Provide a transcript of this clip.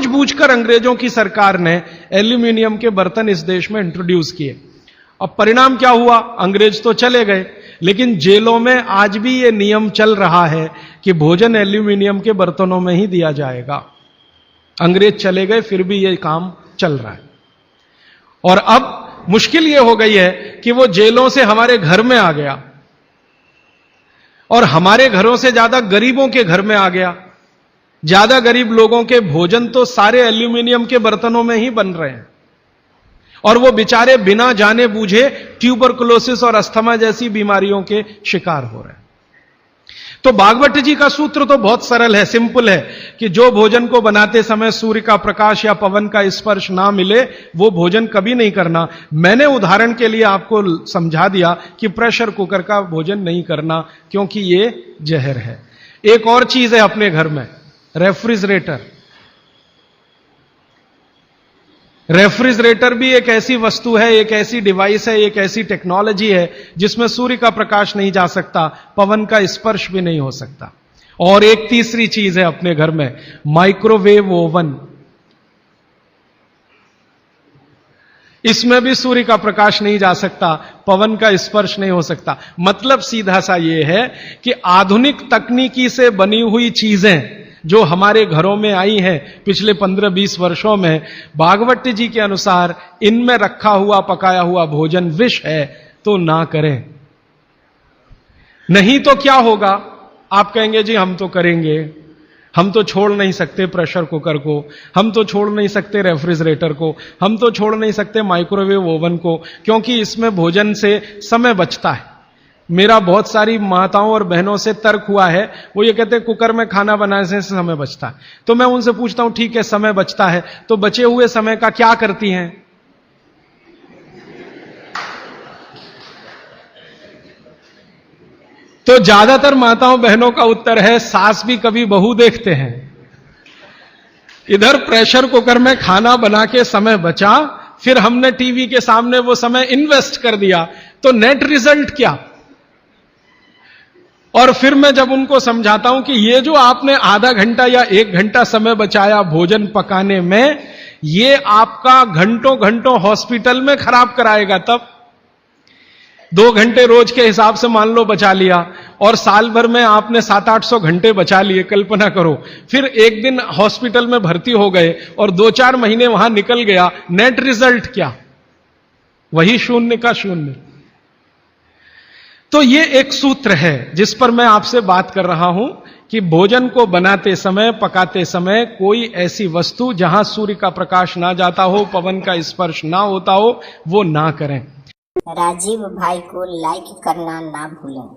जानबूझकर अंग्रेजों की सरकार ने एल्यूमिनियम के बर्तन इस देश में इंट्रोड्यूस किए। अब परिणाम क्या हुआ? अंग्रेज तो चले गए, लेकिन जेलों में आज भी यह नियम चल रहा है कि भोजन एल्यूमिनियम के बर्तनों में ही दिया जाएगा। अंग्रेज चले गए, फिर भी यह काम चल रहा है। और अब मुश्किल यह हो गई है कि वो जेलों से हमारे घर में आ गया, और हमारे घरों से ज्यादा गरीबों के घर में आ गया। ज्यादा गरीब लोगों के भोजन तो सारे एल्यूमिनियम के बर्तनों में ही बन रहे हैं, और वो बेचारे बिना जाने बूझे ट्यूबरकुलोसिस और अस्थमा जैसी बीमारियों के शिकार हो रहे हैं। तो भागवत जी का सूत्र तो बहुत सरल है, सिंपल है कि जो भोजन को बनाते समय सूर्य का प्रकाश या पवन का स्पर्श ना मिले वो भोजन कभी नहीं करना। मैंने उदाहरण के लिए आपको समझा दिया कि प्रेशर कुकर का भोजन नहीं करना, क्योंकि ये जहर है। एक और चीज है अपने घर में, रेफ्रिजरेटर। रेफ्रिजरेटर भी एक ऐसी वस्तु है, एक ऐसी डिवाइस है, एक ऐसी टेक्नोलॉजी है जिसमें सूर्य का प्रकाश नहीं जा सकता, पवन का स्पर्श भी नहीं हो सकता। और एक तीसरी चीज है अपने घर में, माइक्रोवेव ओवन। इसमें भी सूर्य का प्रकाश नहीं जा सकता, पवन का स्पर्श नहीं हो सकता। मतलब सीधा सा यह है कि आधुनिक तकनीकी से बनी हुई चीजें जो हमारे घरों में आई हैं पिछले 15-20 वर्षों में, भागवत जी के अनुसार इनमें रखा हुआ पकाया हुआ भोजन विष है, तो ना करें। नहीं तो क्या होगा? आप कहेंगे जी हम तो करेंगे, हम तो छोड़ नहीं सकते प्रेशर कुकर को, हम तो छोड़ नहीं सकते रेफ्रिजरेटर को, हम तो छोड़ नहीं सकते माइक्रोवेव ओवन को, क्योंकि इसमें भोजन से समय बचता है। मेरा बहुत सारी माताओं और बहनों से तर्क हुआ है, वो ये कहते हैं कुकर में खाना बनाने से समय बचता है। तो मैं उनसे पूछता हूं ठीक है समय बचता है, तो बचे हुए समय का क्या करती हैं? तो ज्यादातर माताओं बहनों का उत्तर है सास भी कभी बहू देखते हैं। इधर प्रेशर कुकर में खाना बना के समय बचा, फिर हमने टीवी के सामने वो समय इन्वेस्ट कर दिया, तो नेट रिजल्ट क्या? और फिर मैं जब उनको समझाता हूं कि ये जो आपने आधा घंटा या 1 घंटा समय बचाया भोजन पकाने में, ये आपका घंटों घंटों हॉस्पिटल में खराब कराएगा। तब 2 घंटे रोज के हिसाब से मान लो बचा लिया, और साल भर में आपने 700-800 घंटे बचा लिए, कल्पना करो। फिर एक दिन हॉस्पिटल में भर्ती हो गए और 2-4 महीने वहां निकल गया, नेट रिजल्ट क्या? वही 0 का 0। तो ये एक सूत्र है जिस पर मैं आपसे बात कर रहा हूं कि भोजन को बनाते समय, पकाते समय कोई ऐसी वस्तु जहां सूर्य का प्रकाश ना जाता हो, पवन का स्पर्श ना होता हो, वो ना करें। राजीव भाई को लाइक करना ना भूलें।